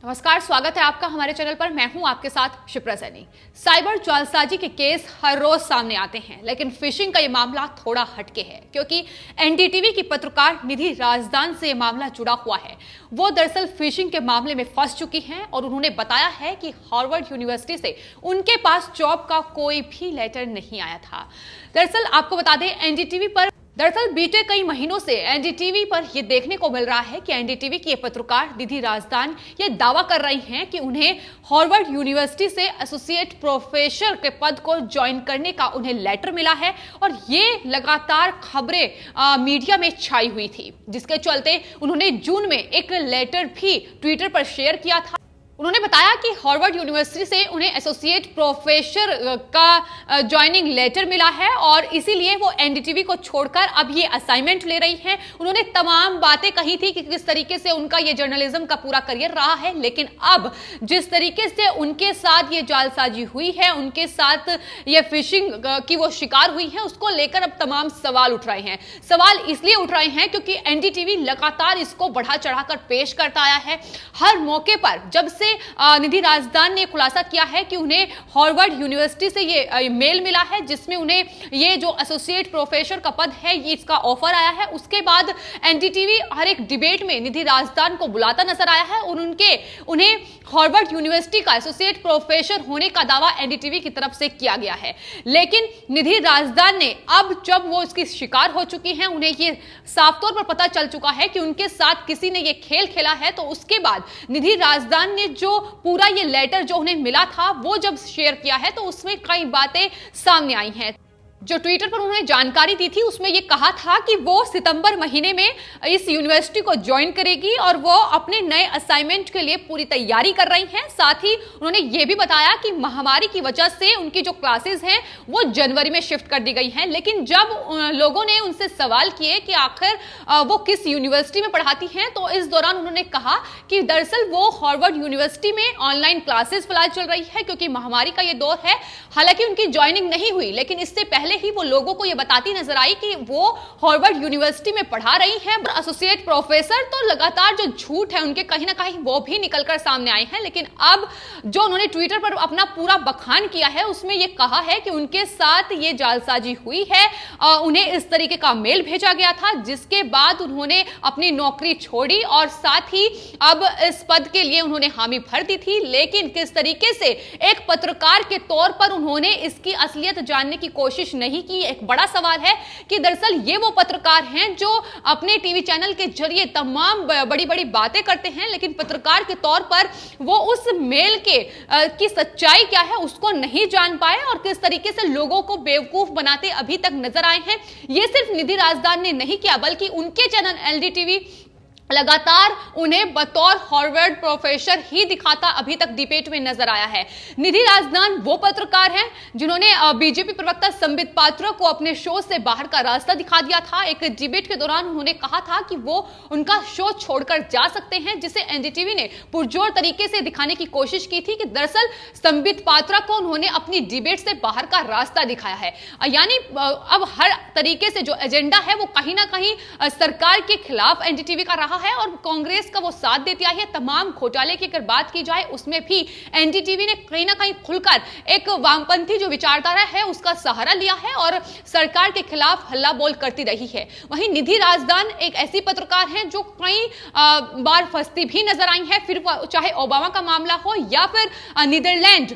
नमस्कार, स्वागत है आपका हमारे चैनल पर। मैं हूं आपके साथ शिप्रा सैनी। साइबर जालसाजी के केस हर रोज सामने आते हैं, लेकिन फिशिंग का ये मामला थोड़ा हटके है, क्योंकि एनडीटीवी की पत्रकार निधि राजदान से ये मामला जुड़ा हुआ है। वो दरअसल फिशिंग के मामले में फंस चुकी हैं और उन्होंने बताया है कि हार्वर्ड यूनिवर्सिटी से उनके पास जॉब का कोई भी लेटर नहीं आया था। दरअसल आपको बता दें, एनडीटीवी पर बीते कई महीनों से एनडीटीवी पर यह देखने को मिल रहा है कि एनडीटीवी की ये पत्रकार निधि राजदान ये दावा कर रही हैं कि उन्हें हार्वर्ड यूनिवर्सिटी से एसोसिएट प्रोफेसर के पद को ज्वाइन करने का उन्हें लेटर मिला है। और ये लगातार खबरें मीडिया में छाई हुई थी, जिसके चलते उन्होंने जून में एक लेटर भी ट्विटर पर शेयर किया था। उन्होंने बताया कि हार्वर्ड यूनिवर्सिटी से उन्हें एसोसिएट प्रोफेसर का ज्वाइनिंग लेटर मिला है और इसीलिए वो एनडीटीवी को छोड़कर अब ये असाइनमेंट ले रही हैं। उन्होंने तमाम बातें कही थी कि किस तरीके से उनका ये जर्नलिज्म का पूरा करियर रहा है, लेकिन अब जिस तरीके से उनके साथ ये जालसाजी हुई है, उनके साथ ये फिशिंग की वो शिकार हुई है, उसको लेकर अब तमाम सवाल उठ रहे हैं। सवाल इसलिए उठ रहे हैं क्योंकि एनडीटीवी लगातार इसको बढ़ा चढ़ाकर पेश करता आया है। हर मौके पर जब से निधि राजदान ने खुलासा किया है कि उन्हें हार्वर्ड यूनिवर्सिटी से ये मेल मिला है जिसमें उन्हें ये जो एसोसिएट प्रोफेसर का पद है ये इसका ऑफर आया है, उसके बाद एनडीटीवी हर एक डिबेट में निधि राजदान को बुलाता नजर आया है और उन्हें हार्वर्ड यूनिवर्सिटी का एसोसिएट प्रोफेसर होने का दावा एनडीटीवी की तरफ से किया गया है। लेकिन निधि राजदान ने अब जब वो इसकी शिकार हो चुकी हैं, उन्हें ये साफ तौर पर पता चल चुका है कि उनके साथ किसी ने ये खेल खेला है, तो उसके बाद निधि राजदान ने जो पूरा ये लेटर जो उन्हें मिला था वो जब शेयर किया है, तो उसमें कई बातें सामने आई हैं। जो ट्विटर पर उन्होंने जानकारी दी थी उसमें यह कहा था कि वो सितंबर महीने में इस यूनिवर्सिटी को ज्वाइन करेगी और वो अपने नए असाइनमेंट के लिए पूरी तैयारी कर रही हैं। साथ ही उन्होंने ये भी बताया कि महामारी की वजह से उनकी जो क्लासेस हैं वो जनवरी में शिफ्ट कर दी गई हैं। लेकिन जब लोगों ने उनसे सवाल किए कि आखिर वो किस यूनिवर्सिटी में पढ़ाती हैं, तो इस दौरान उन्होंने कहा कि दरअसल वो हार्वर्ड यूनिवर्सिटी में ऑनलाइन क्लासेस फिलहाल चल रही है, क्योंकि महामारी का ये दौर है। हालांकि उनकी ज्वाइनिंग नहीं हुई, लेकिन इससे पहले ही वो लोगों को ये बताती नजर आई कि वो हार्वर्ड यूनिवर्सिटी में पढ़ा रही हैं। एसोसिएट प्रोफेसर तो लगातार जो झूठ है उनके कहीं ना कहीं वो भी निकलकर सामने आए हैं। लेकिन अब जो उन्होंने ट्विटर पर अपना पूरा बखान किया है उसमें ये कहा है कि उनके साथ ये जालसाजी हुई है, उन्हें इस तरीके का मेल भेजा गया था, जिसके बाद उन्होंने अपनी नौकरी छोड़ी और साथ ही अब इस पद के लिए उन्होंने हामी भर दी थी। लेकिन किस तरीके से एक पत्रकार के तौर पर उन्होंने इसकी असलियत जानने की कोशिश नहीं की, एक बड़ा सवाल है कि दरअसल ये वो पत्रकार हैं जो अपने टीवी चैनल के जरिए तमाम बड़ी बड़ी बातें करते हैं, लेकिन पत्रकार के तौर पर वो उस मेल की सच्चाई क्या है उसको नहीं जान पाए और किस तरीके से लोगों को बेवकूफ बनाते अभी तक नजर आए हैं। ये सिर्फ निधि राजदान ने नहीं किया, बल्कि उनके चैनल एनडीटीवी लगातार उन्हें बतौर हार्वर्ड प्रोफेसर ही दिखाता अभी तक डिबेट में नजर आया है। निधि राजदान वो पत्रकार हैं जिन्होंने बीजेपी प्रवक्ता संबित पात्रा को अपने शो से बाहर का रास्ता दिखा दिया था। एक डिबेट के दौरान उन्होंने कहा था कि वो उनका शो छोड़कर जा सकते हैं, जिसे एनडीटीवी ने पुरजोर तरीके से दिखाने की कोशिश की थी कि दरअसल संबित पात्रा को उन्होंने अपनी डिबेट से बाहर का रास्ता दिखाया है। यानी अब हर तरीके से जो एजेंडा है वो कहीं ना कहीं सरकार के खिलाफ एनडीटीवी का रहा है और कांग्रेस का वो साथ देती आई है। तमाम घोटाले की अगर बात की जाए उसमें भी एनडीटीवी ने कहीं ना कहीं खुलकर एक वामपंथी जो विचारधारा है उसका सहारा लिया है और सरकार के खिलाफ हल्ला बोल करती रही है। वहीं निधि राजदान एक ऐसी पत्रकार हैं जो कई बार फंसती भी नजर आई है, फिर चाहे ओबामा का मामला हो या फिर नीदरलैंड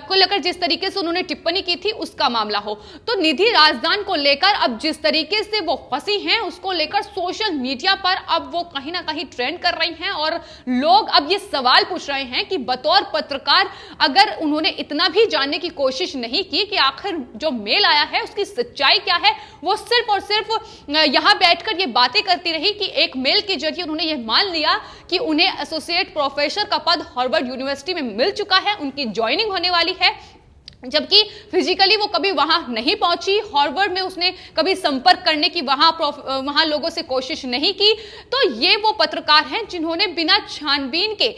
को लेकर जिस तरीके से उन्होंने टिप्पणी की थी उसका मामला हो। तो निधि राजदान को लेकर अब जिस तरीके से वो फंसी हैं उसको लेकर सोशल मीडिया पर अब वो कहीं ना कहीं ट्रेंड कर रही हैं और लोग अब ये सवाल पूछ रहे हैं कि बतौर पत्रकार अगर उन्होंने इतना भी जानने की कोशिश नहीं की कि आखिर जो मेल आया है उसकी सच्चाई क्या है, वो सिर्फ और सिर्फ यहां बैठकर ये बातें करती रही कि एक मेल के जरिए उन्होंने ये मान लिया कि उन्हें एसोसिएट प्रोफेसर का पद हार्वर्ड यूनिवर्सिटी में मिल चुका है, उनकी ज्वाइनिंग होने वाली है। जबकि फिजिकली वो कभी वहां नहीं पहुंची, हार्वर्ड में उसने कभी संपर्क करने की वहां लोगों से कोशिश नहीं की। तो ये वो पत्रकार हैं जिन्होंने बिना छानबीन के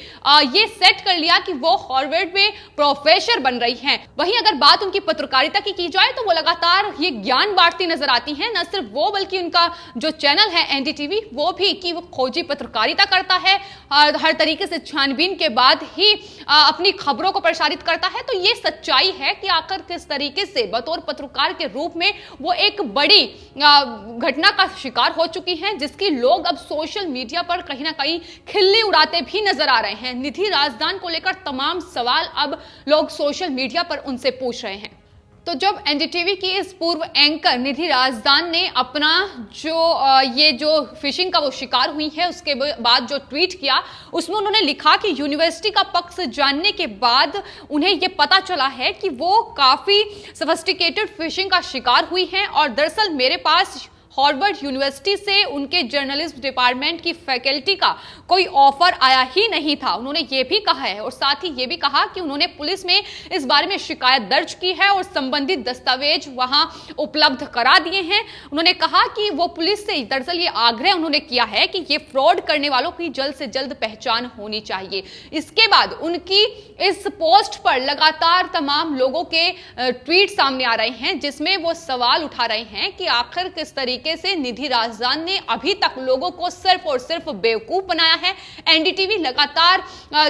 ये सेट कर लिया कि वो हार्वर्ड में प्रोफेसर बन रही हैं। वहीं अगर बात उनकी पत्रकारिता की जाए तो वो लगातार ये ज्ञान बांटती नजर आती हैं। न सिर्फ वो बल्कि उनका जो चैनल है एनडीटीवी वो भी कि वो खोजी पत्रकारिता करता है, हर तरीके से छानबीन के बाद ही अपनी खबरों को प्रसारित करता है। तो ये सच्चाई है कि आखिर किस तरीके से बतौर पत्रकार के रूप में वो एक बड़ी घटना का शिकार हो चुकी हैं, जिसकी लोग अब सोशल मीडिया पर कहीं ना कहीं खिल्ली उड़ाते भी नजर आ रहे हैं। निधि राजदान को लेकर तमाम सवाल अब लोग सोशल मीडिया पर उनसे पूछ रहे हैं। तो जब एनडीटीवी की इस पूर्व एंकर निधि राजदान ने अपना जो फिशिंग का वो शिकार हुई है उसके बाद जो ट्वीट किया, उसमें उन्होंने लिखा कि यूनिवर्सिटी का पक्ष जानने के बाद उन्हें ये पता चला है कि वो काफी सोफिस्टिकेटेड फिशिंग का शिकार हुई हैं और दरअसल मेरे पास हार्वर्ड यूनिवर्सिटी से उनके जर्नलिज्म डिपार्टमेंट की फैकल्टी का कोई ऑफर आया ही नहीं था। उन्होंने ये भी कहा है और साथ ही ये भी कहा कि उन्होंने पुलिस में इस बारे में शिकायत दर्ज की है और संबंधित दस्तावेज वहां उपलब्ध करा दिए हैं। उन्होंने कहा कि वो पुलिस से दरअसल ये आग्रह उन्होंने किया है कि ये फ्रॉड करने वालों की जल्द से जल्द पहचान होनी चाहिए। इसके बाद उनकी इस पोस्ट पर लगातार तमाम लोगों के ट्वीट सामने आ रहे हैं, जिसमें वो सवाल उठा रहे हैं कि आखिर किस तरीके से निधि राजदान ने अभी तक लोगों को सिर्फ और सिर्फ बेवकूफ बनाया है। एनडीटीवी लगातार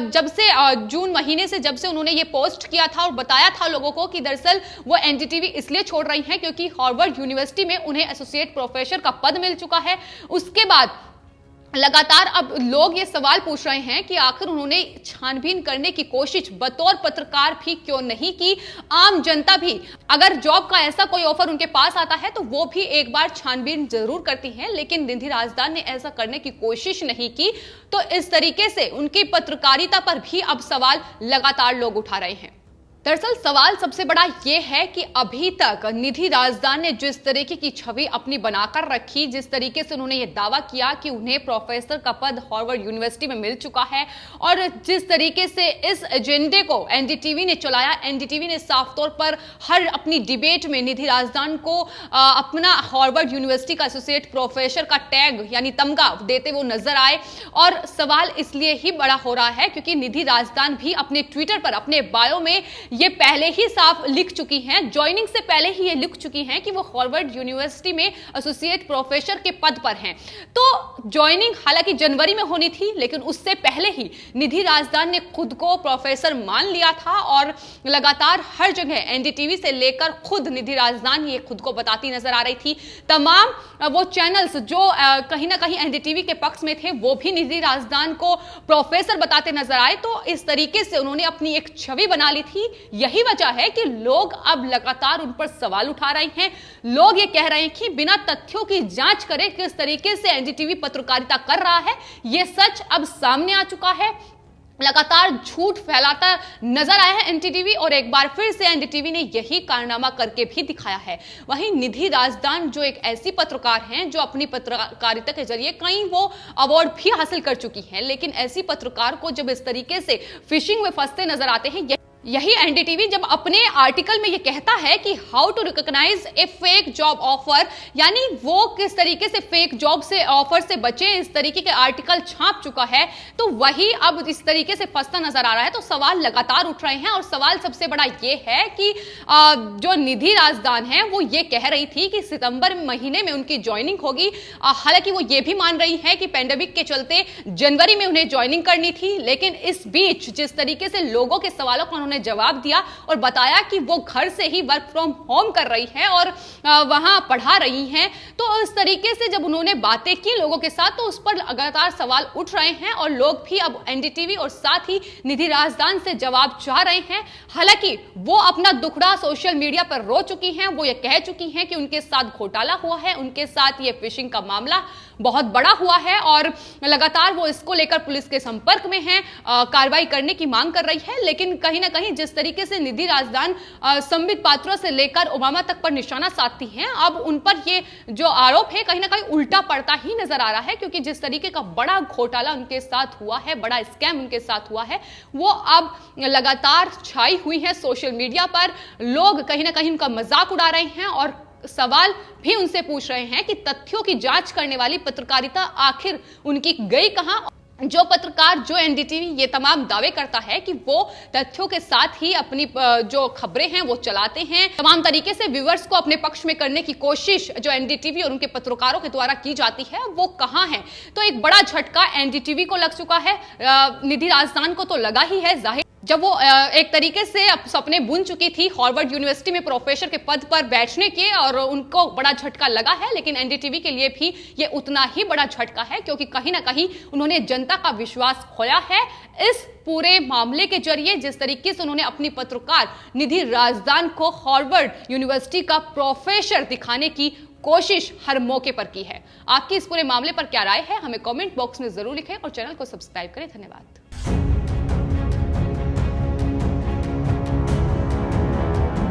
जब से जून महीने से जब से उन्होंने ये पोस्ट किया था और बताया था लोगों को कि दरअसल वो एनडीटीवी इसलिए छोड़ रही हैं क्योंकि हार्वर्ड यूनिवर्सिटी में उन्हें एसोसिएट प्रोफेसर का पद मिल चुका है। उसके बाद लगातार अब लोग ये सवाल पूछ रहे हैं कि आखिर उन्होंने छानबीन करने की कोशिश बतौर पत्रकार भी क्यों नहीं की। आम जनता भी अगर जॉब का ऐसा कोई ऑफर उनके पास आता है तो वो भी एक बार छानबीन जरूर करती है, लेकिन निधि राजदान ने ऐसा करने की कोशिश नहीं की। तो इस तरीके से उनकी पत्रकारिता पर भी अब सवाल लगातार लोग उठा रहे हैं। दरअसल सवाल सबसे बड़ा यह है कि अभी तक निधि राजदान ने जिस तरीके की छवि अपनी बनाकर रखी, जिस तरीके से उन्होंने ये दावा किया कि उन्हें प्रोफेसर का पद हार्वर्ड यूनिवर्सिटी में मिल चुका है और जिस तरीके से इस एजेंडे को एनडीटीवी ने चलाया, एनडीटीवी ने साफ तौर पर हर अपनी डिबेट में निधि राजदान को अपना हार्वर्ड यूनिवर्सिटी का एसोसिएट प्रोफेसर का टैग यानी तमगा देते वो नजर आए। और सवाल इसलिए ही बड़ा हो रहा है क्योंकि निधि राजदान भी अपने ट्विटर पर अपने बायो में ये पहले ही साफ लिख चुकी हैं, ज्वाइनिंग से पहले ही ये लिख चुकी हैं कि वो हार्वर्ड यूनिवर्सिटी में एसोसिएट प्रोफेसर के पद पर हैं। तो ज्वाइनिंग हालांकि जनवरी में होनी थी, लेकिन उससे पहले ही निधि राजदान ने खुद को प्रोफेसर मान लिया था और लगातार हर जगह एनडीटीवी से लेकर खुद निधि राजदान ये खुद को बताती नजर आ रही थी। तमाम वो चैनल्स जो कहीं ना कहीं एनडीटीवी के पक्ष में थे वो भी निधि राजदान को प्रोफेसर बताते नजर आए। तो इस तरीके से उन्होंने अपनी एक छवि बना ली थी। यही वजह है कि लोग अब लगातार उन पर सवाल उठा रहे हैं। लोग ये कह रहे हैं कि बिना तथ्यों की जांच करे किस तरीके से एनडीटीवी पत्रकारिता कर रहा है। यह सच अब सामने आ चुका है। लगातार झूठ फैलाता नजर आया है एनडीटीवी और एक बार फिर से एनडीटीवी ने यही कारनामा करके भी दिखाया है। वहीं निधि राजदान जो एक ऐसी पत्रकार हैं जो अपनी पत्रकारिता के जरिए कई वो अवार्ड भी हासिल कर चुकी हैं, लेकिन ऐसी पत्रकार को जब इस तरीके से फिशिंग में फंसते नजर आते हैं, यही एनडीटीवी जब अपने आर्टिकल में ये कहता है कि how to recognize a fake job offer, यानी वो किस तरीके से फेक जॉब से ऑफर से बचे, इस तरीके के आर्टिकल छाप चुका है, तो वही अब इस तरीके से फंसता नजर आ रहा है। तो सवाल लगातार उठ रहे हैं और सवाल सबसे बड़ा ये है कि जो निधि राजदान है वो ये कह रही थी कि सितंबर महीने में उनकी ज्वाइनिंग होगी। हालांकि वो ये भी मान रही है कि पेंडेमिक के चलते जनवरी में उन्हें ज्वाइनिंग करनी थी, लेकिन इस बीच जिस तरीके से लोगों के सवालों को ने जवाब दिया और बताया कि वो घर से ही वर्क फ्रॉम होम कर रही है और वहां पढ़ा रही हैं, तो इस तरीके से जब उन्होंने बातें की लोगों के साथ तो उस पर लगातार सवाल उठ रहे हैं और लोग भी अब एनडीटीवी और साथ ही निधि राजदान से जवाब चाह रहे हैं। हालांकि वो अपना दुखड़ा सोशल मीडिया पर रो चुकी हैं, वो ये कह चुकी हैं कि उनके साथ घोटाला हुआ है, उनके साथ ये फिशिंग का मामला बहुत बड़ा हुआ है और लगातार वो इसको लेकर पुलिस के संपर्क में हैं, कार्रवाई करने की मांग कर रही है। लेकिन कहीं ना कहीं कहीं जिस तरीके से निधि राजदान संबित पात्रों से लेकर ओबामा तक पर निशाना साधती हैं, अब उन पर ये जो आरोप है कहीं ना कहीं उल्टा पड़ता ही नजर आ रहा है, क्योंकि जिस तरीके का बड़ा घोटाला उनके साथ हुआ है, बड़ा स्कैम उनके साथ हुआ है, वो अब लगातार छाई हुई है सोशल मीडिया पर। लोग कहीं ना कहीं उनका मजाक उड़ा रहे हैं और सवाल भी उनसे पूछ रहे हैं कि तथ्यों की जांच करने वाली पत्रकारिता आखिर उनकी गई कहां। जो पत्रकार, जो एनडीटीवी ये तमाम दावे करता है कि वो तथ्यों के साथ ही अपनी जो खबरें हैं वो चलाते हैं, तमाम तरीके से व्यूअर्स को अपने पक्ष में करने की कोशिश जो एनडीटीवी और उनके पत्रकारों के द्वारा की जाती है, वो कहां है। तो एक बड़ा झटका एनडीटीवी को लग चुका है, निधि राजदान को तो लगा ही है जाहिर, जब वो एक तरीके से सपने बुन चुकी थी हार्वर्ड यूनिवर्सिटी में प्रोफेसर के पद पर बैठने के, और उनको बड़ा झटका लगा है। लेकिन एनडीटीवी के लिए भी ये उतना ही बड़ा झटका है, क्योंकि कहीं ना कहीं उन्होंने जनता का विश्वास खोया है इस पूरे मामले के जरिए। जिस तरीके से उन्होंने अपनी पत्रकार निधि राजदान को हार्वर्ड यूनिवर्सिटी का प्रोफेसर दिखाने की कोशिश हर मौके पर की है। आपकी इस पूरे मामले पर क्या राय है, हमें कमेंट बॉक्स में जरूर लिखें और चैनल को सब्सक्राइब करें। धन्यवाद।